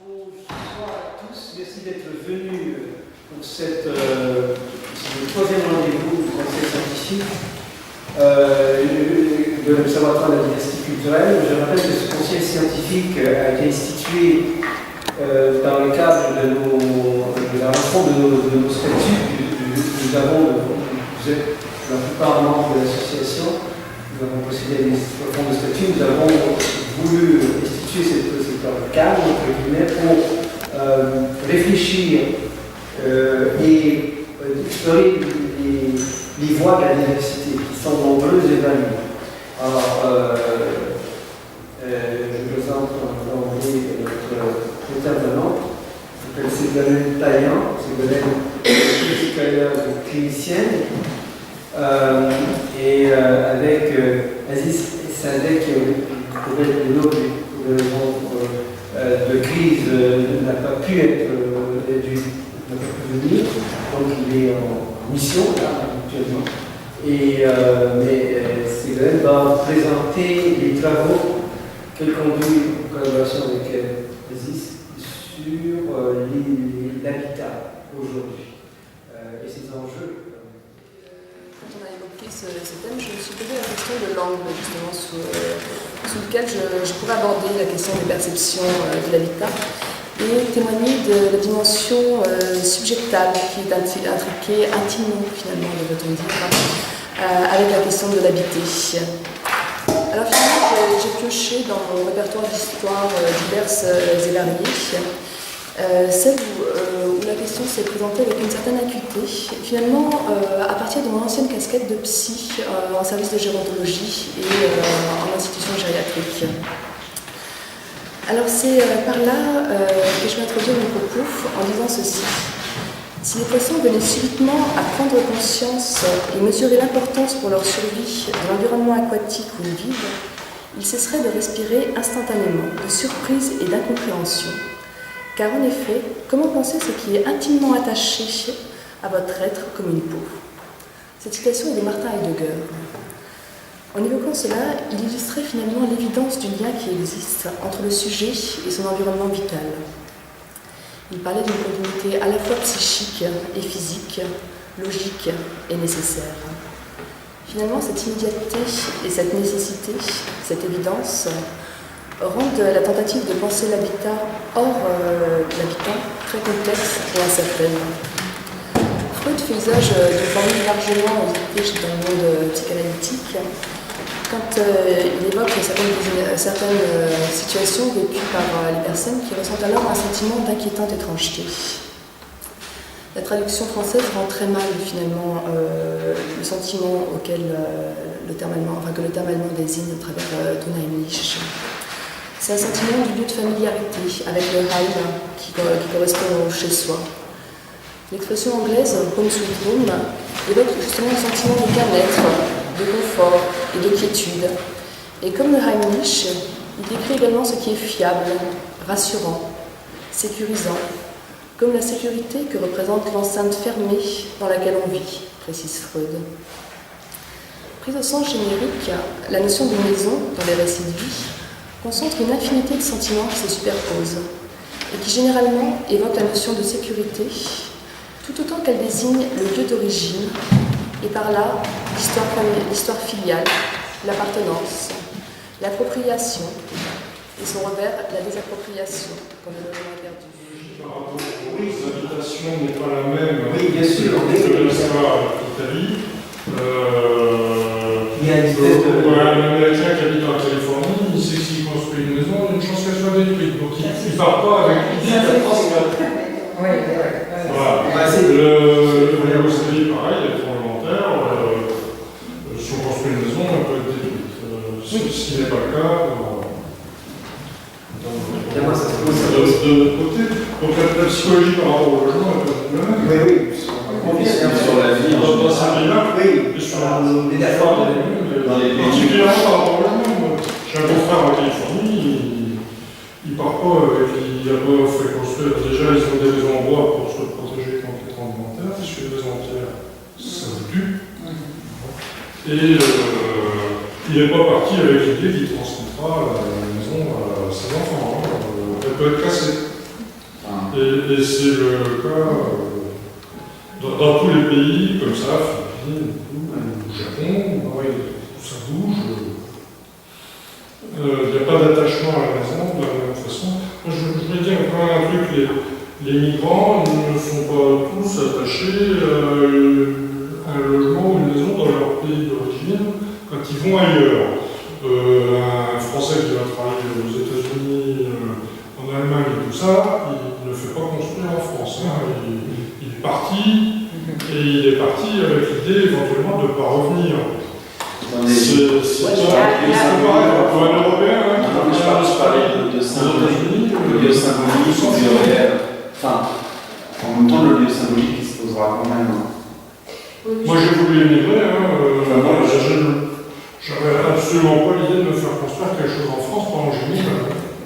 Bonsoir à tous, merci d'être venus pour cette le troisième rendez-vous du Conseil scientifique de l'Observatoire de la diversité culturelle. Je rappelle que ce Conseil scientifique a été institué dans le cadre de la refonte de nos statuts. Nous avons, vous êtes la plupart membres de l'association, nous avons procédé à une refonte de statut, nous avons voulu instituer cette cadre entre guillemets pour réfléchir et explorer les voies de la diversité qui sont nombreuses et variées. Alors, je présente notre intervenant, qui s'appelle Ségolène Taillant. Ségolène est psychologue clinicienne, et avec Aziz Sadek, qui est de crise n'a pas pu venir, donc il est en mission là actuellement. Mais Ségolène va présenter les travaux qu'elle conduit en collaboration avec Aziz sur l'habitat aujourd'hui et ses enjeux. Quand on a évoqué ce thème, je me suis posé la question de l'angle justement sous lequel je pourrais aborder la question des perceptions de l'habitat et témoigner de la dimension subjectale qui est intriquée intimement finalement, devrait-on dire, avec la question de l'habiter. Alors finalement, j'ai pioché dans mon répertoire d'histoires diverses et variées. Celle où la question s'est présentée avec une certaine acuité, finalement à partir de mon ancienne casquette de psy en service de gérontologie et en institution gériatrique. Alors c'est par là que je vais introduire mon propos en disant ceci. Si les poissons venaient subitement à prendre conscience et mesurer l'importance pour leur survie de l'environnement aquatique où ils vivent, ils cesseraient de respirer instantanément, de surprise et d'incompréhension. Car en effet, comment penser ce qui est intimement attaché à votre être comme une peau? Cette citation est de Martin Heidegger. En évoquant cela, il illustrait finalement l'évidence du lien qui existe entre le sujet et son environnement vital. Il parlait d'une continuité à la fois psychique et physique, logique et nécessaire. Finalement, cette immédiateté et cette nécessité, cette évidence, rendent la tentative de penser l'habitat hors l'habitant très complexe et incertaine. Freud fait usage d'une formule largement utilisée dans le monde psychanalytique quand il évoque certaines situations vécues par les personnes qui ressentent alors un sentiment d'inquiétante étrangeté. La traduction française rend très mal finalement le sentiment auquel que le terme allemand désigne à travers Dona Heimlich. C'est un sentiment du lieu de familiarité avec le Heim qui correspond au chez-soi. L'expression anglaise home sweet home évoque justement le sentiment de bien-être, de confort et de quiétude. Et comme le Heimlich, il décrit également ce qui est fiable, rassurant, sécurisant, comme la sécurité que représente l'enceinte fermée dans laquelle on vit, précise Freud. Prise au sens générique, la notion de maison dans les récits de vie concentre une infinité de sentiments qui se superposent et qui généralement évoquent la notion de sécurité, tout autant qu'elle désigne le lieu d'origine et par là l'histoire filiale, l'appartenance, l'appropriation et son revers, la désappropriation, comme le logement perdu. Par rapport aux habitations n'est pas la même. Oui, bien sûr. Que l'histoire d'Italie. Il y a une espèce de... Un Américain qui habite en Californie, il sait que s'il construit une maison, il y a une chance qu'elle soit détruite. Donc il ne part pas avec l'idée de la transmettre. Voilà. Le Yougoslavie, pareil, il est volontaire. Si on construit une maison, elle peut être détruite. Ce qui n'est pas le cas. De notre côté. Donc la psychologie par rapport au logement est pas la même. Oui. On vient sur la vie en Dans ces pays-là, oui, sur les efforts de la vie. dans les pays. particulièrement par rapport au logement. J'ai un beau-frère en Californie, il part pas avec, il n'a pas fait construire. Déjà, ils ont des maisons en bois pour se protéger contre les tremblements de terre, parce que les maisons en terre, ça vous tue. Et il n'est pas parti avec l'idée qu'il transmettra la maison à ses enfants. Elle peut être cassée. Et c'est le cas dans tous les pays, comme ça, Philippines, au Japon, pareil, ça bouge. Il n'y a pas d'attachement à la maison de la même façon. Moi, je voulais dire quand même un truc, les migrants ne sont pas tous attachés à un logement ou une maison dans leur pays d'origine quand ils vont ailleurs. Un Français qui va travailler aux États-Unis, en Allemagne et tout ça, il ne fait pas construire en France. Hein. Il est parti, et il est parti avec l'idée éventuellement de ne pas revenir. C'est pareil pour un Européen. Hein, je parlais de symbolique. Le lieu symbolique, enfin, en même temps, le lieu symbolique il se posera quand même. Moi j'ai voulu émigrer, j'avais absolument pas l'idée de me faire construire quelque chose en France pendant que j'émigre.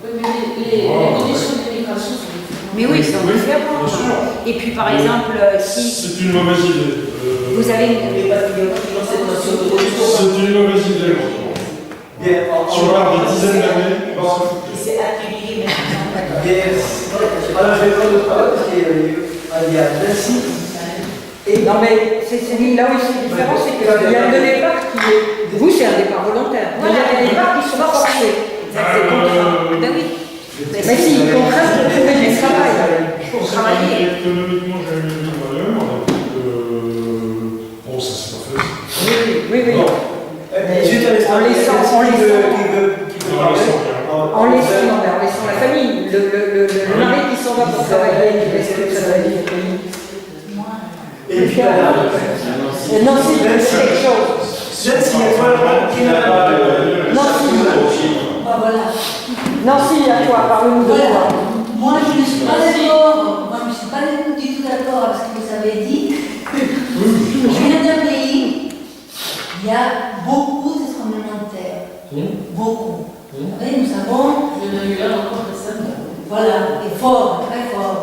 Oui, mais les conditions d'immigration sont différentes. Mais oui, c'est différent. Bien sûr. Et puis par exemple, si C'est une mauvaise idée. vous avez une... C'est une mauvaise idée. Bien, Si on parle des dizaines d'années, C'est attribué maintenant. alors je vais prendre le parole parce qu'il y a 26. Non mais c'est là où c'est différent, c'est qu'il y a le départ qui est... Vous, c'est un départ volontaire. Il y a des départs qui sont forcés. C'est contraint. Ben oui. Mais si, contraint pour trouver du travail. je pense que économiquement j'ai eu une vie ailleurs. Bon, ça c'est pas fait. Oui. Bon. Ensuite, En laissant en laissant la famille, le mari qui s'en va pour travailler, il laisse toute sa famille au pays. Et puis Non, si, c'est quelque chose. Nancy, qui n'a pas Ah, voilà. Non, si, à toi, parle-nous de Voilà. toi. Moi, je ne suis pas d'accord. Moi, je ne suis pas du tout d'accord avec ce que vous avez dit. Je viens d'un pays, il y a beaucoup de tremblements de terre. Beaucoup. Vous savez, nous savons. Il y en a eu un encore récemment. Voilà, et fort, très fort.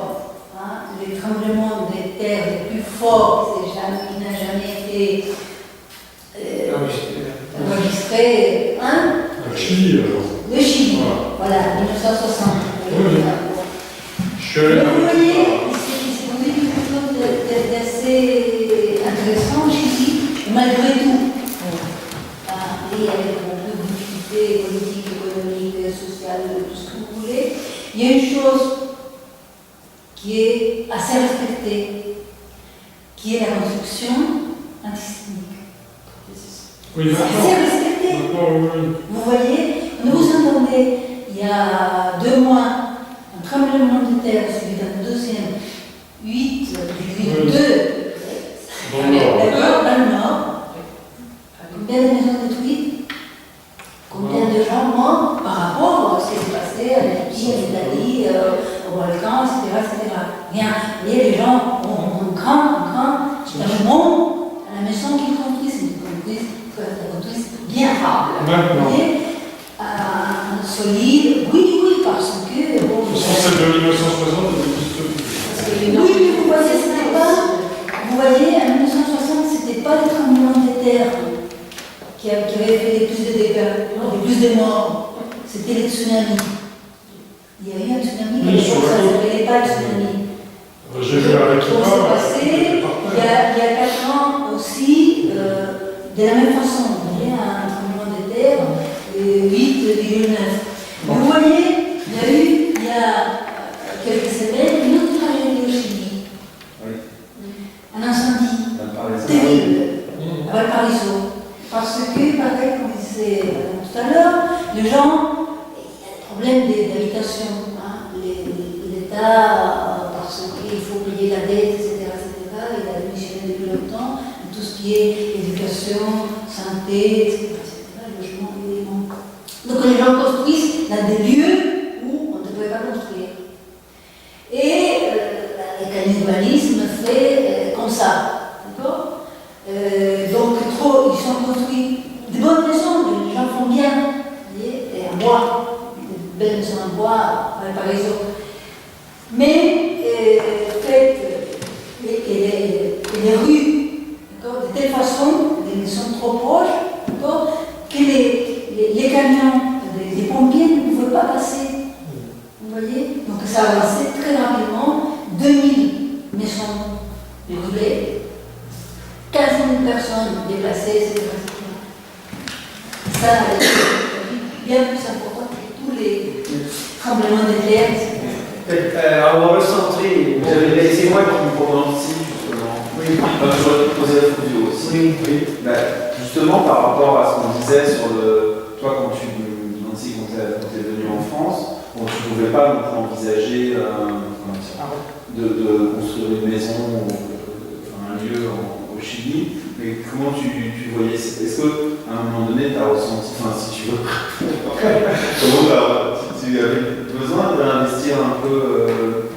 Hein, les tremblements de terre les plus forts qui n'a jamais été enregistré. Hein, Le Chili, alors. le Chili, voilà, 1960. Oui. Je suis allé Mais vous voyez, c'est quand même quelque chose d'assez intéressant au Chili, malgré tout. Et avec beaucoup de difficultés politiques, économiques, sociales, tout ce que vous voulez, il y a une chose qui est assez respectée, qui est la construction antisémique. Oui, C'est assez respecté. oui. Vous voyez, vous entendez, il y a 2 mois, un tremblement de terre, celui d'un deuxième, 8,2 dans le nord. Combien de maisons détruites? Combien de gens morts par rapport à ce qui s'est passé à l'Égypte, en Italie, au Balkan, etc. Rien. Vous voyez, les gens ont craint dans le monde à la maison qu'ils construisent. Ils construisent bien. Vous voyez, solide. Oui, parce que. Bon, De toute façon, celle de 1960 n'existe plus. oui, mais vous voyez, c'était pas. Vous voyez, en 1960, c'était pas le tremblement de terre qui avait fait les plus de dégâts, les plus de morts. C'était les tsunamis. Il y a eu un tsunami, mais ça ne s'appelait pas le tsunami. J'ai vu un Donc, c'est passé, il y a 4 ans aussi, de la même façon. Vous voyez, un tremblement de terre, 8,9. Vous voyez, il y a quelques semaines, une autre tragédie au Chili. Un incendie terrible à Valparaiso. Parce que, pareil, comme disait tout à l'heure, les gens, il y a des problèmes d'habitation. Hein. L'État, parce qu'il faut payer la dette, etc., il a démissionné depuis longtemps, tout ce qui est éducation, santé, etc., logement, évidemment. Donc les gens construisent dans des lieux où on ne devrait pas construire. Et le cannibalisme fait comme ça. D'accord? Donc ils sont construits de bonnes maisons, les gens font bien, et en bois, de belles maisons en bois, par exemple. Mais faites les rues, de telle façon, les maisons trop proches, que les camions des pompiers ne pouvaient pas passer. Vous voyez? Donc ça avançait très rapidement. ça est bien plus important que tous les tremblements de terre. On va recentrer. C'est moi qui me Pendant ici, justement. Oui. Je voudrais te poser la photo aussi. Oui. Justement, par rapport à ce qu'on disait sur le. Toi, quand tu es venu en France, bon, tu ne pouvais pas non plus envisager de construire une maison, un lieu au Chili. Mais comment tu voyais? Est-ce qu'à un moment donné, tu as ressenti, enfin, si tu veux, comment tu avais besoin d'investir un peu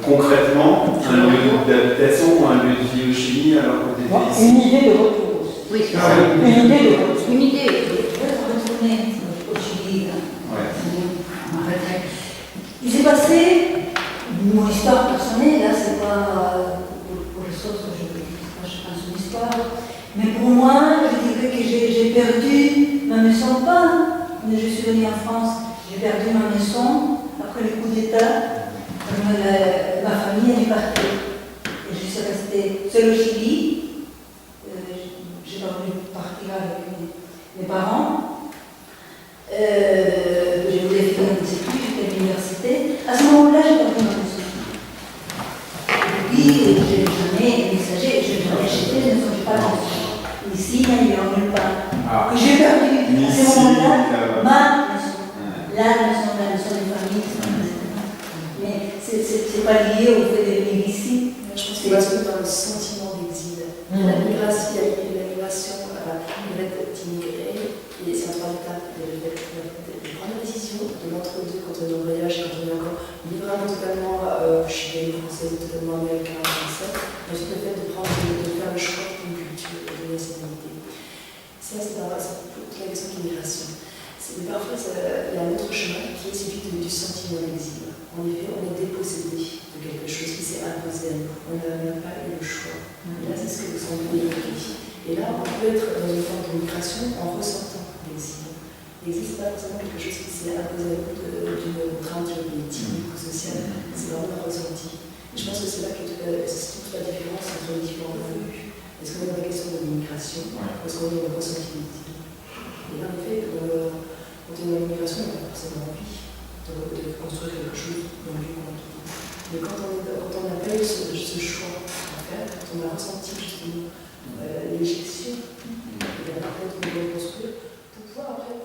concrètement un lieu d'habitation ou un lieu de vie au Chili alors que tu étais ici? Une idée de retour. Oui, c'est Ah, ça. Une idée de retour. Une idée. Je vais retourner au Chili. En retraite. Il s'est passé mon histoire personnelle, là, c'est pas pour les autres, je pense une histoire. Mais pour moi, je dirais que j'ai perdu ma maison, pas quand je suis venue en France, j'ai perdu ma maison après le coup d'État. Ma famille est partie. Et je suis restée seule au Chili. J'ai pas voulu partir avec mes parents. Je voulais faire des études, j'étais à l'université. À ce moment-là, j'ai perdu ma maison. Et puis, je n'ai jamais envisagé, je n'ai jamais acheté, je ne songeais pas dans ça. Ici, ailleurs, nulle part. Que j'ai perdu à ce moment-là ma maison. La maison de famille, etc. Mais c'est pas lié au fait de vivre ici. Je pense que c'est dans le sentiment d'exil. La migration, le fait d'immigrer, et c'est en trois étapes. Il y a le fait de prendre la décision de l'entre-deux quand on est en voyage, quand on est encore librement totalement chilien, français, totalement américain, français. Ensuite, le fait de faire le choix d'une culture et d'une nationalité. Ça, c'est toute la question de l'immigration. Mais parfois, il y a un autre chemin qui est celui du sentiment d'exil. En effet, on est dépossédé de quelque chose qui s'est imposé à nous. On n'a pas eu le choix. Et là, c'est ce que vous semblez évoquer. Et là, on peut être dans une forme de migration en ressentant l'exil. L'exil, ce n'est pas forcément quelque chose qui s'est imposé à nous d'une contrainte politique ou sociale. C'est vraiment un ressenti. Et je pense que c'est là que c'est toute la différence entre les différents points de vue. Est-ce qu'on est dans la question de l'immigration ou est-ce qu'on est dans le ressenti d'exil? Et là, en effet, quand on est dans l'immigration, on n'a pas forcément envie de construire quelque chose dans le lieu qu'on a quitté. Mais quand on a pas eu ce choix à faire, quand on a ressenti justement l'éjection, et la part qu'on doit construire, pour pouvoir après